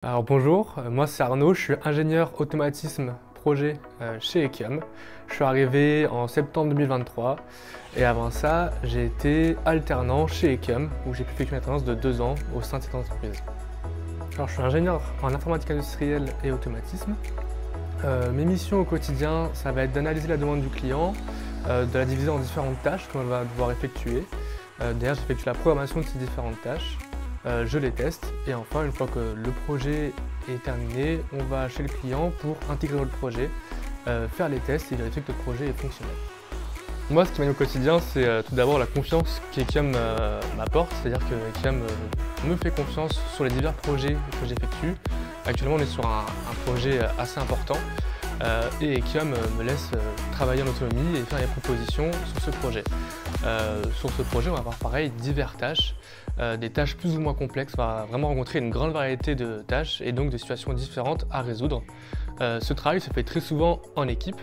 Alors bonjour, moi c'est Arnaud, je suis ingénieur automatisme projet chez Ekium. Je suis arrivé en septembre 2023 et avant ça j'ai été alternant chez Ekium où j'ai pu effectuer une alternance de 2 ans au sein de cette entreprise. Alors je suis ingénieur en informatique industrielle et automatisme. Mes missions au quotidien, ça va être d'analyser la demande du client, de la diviser en différentes tâches qu'on va devoir effectuer. D'ailleurs j'effectue la programmation de ces différentes tâches. Je les teste et enfin une fois que le projet est terminé, on va chez le client pour intégrer dans le projet, faire les tests et vérifier que le projet est fonctionnel. Moi ce qui m'aide au quotidien c'est tout d'abord la confiance qu'Ekium m'apporte, c'est-à-dire que Ekium me fait confiance sur les divers projets que j'effectue. Actuellement on est sur un projet assez important et Ekium me laisse travailler en autonomie et faire des propositions sur ce projet. Sur ce projet on va avoir pareil diverses tâches. Des tâches plus ou moins complexes, on va vraiment rencontrer une grande variété de tâches et donc de situations différentes à résoudre. Ce travail se fait très souvent en équipe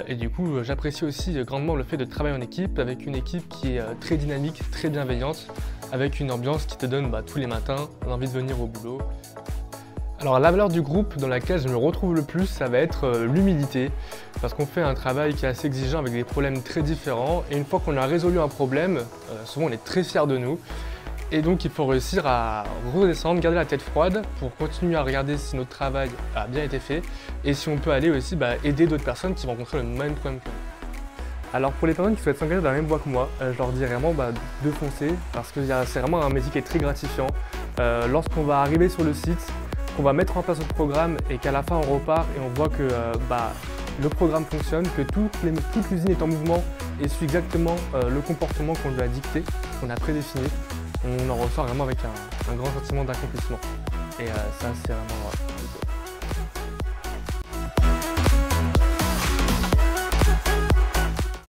et du coup j'apprécie aussi grandement le fait de travailler en équipe avec une équipe qui est très dynamique, très bienveillante, avec une ambiance qui te donne tous les matins l'envie de venir au boulot. Alors la valeur du groupe dans laquelle je me retrouve le plus, ça va être l'humilité, parce qu'on fait un travail qui est assez exigeant avec des problèmes très différents et une fois qu'on a résolu un problème, souvent on est très fiers de nous. Et donc il faut réussir à redescendre, garder la tête froide pour continuer à regarder si notre travail a bien été fait et si on peut aller aussi aider d'autres personnes qui vont rencontrer le même problème que nous. Alors pour les personnes qui souhaitent s'engager dans la même voie que moi, je leur dis vraiment de foncer parce que c'est vraiment un métier qui est très gratifiant. Lorsqu'on va arriver sur le site, qu'on va mettre en place notre programme et qu'à la fin on repart et on voit que le programme fonctionne, que toute l'usine est en mouvement et suit exactement le comportement qu'on lui a dicté, qu'on a prédéfini. On en ressort vraiment avec un grand sentiment d'accomplissement. Et ça, c'est vraiment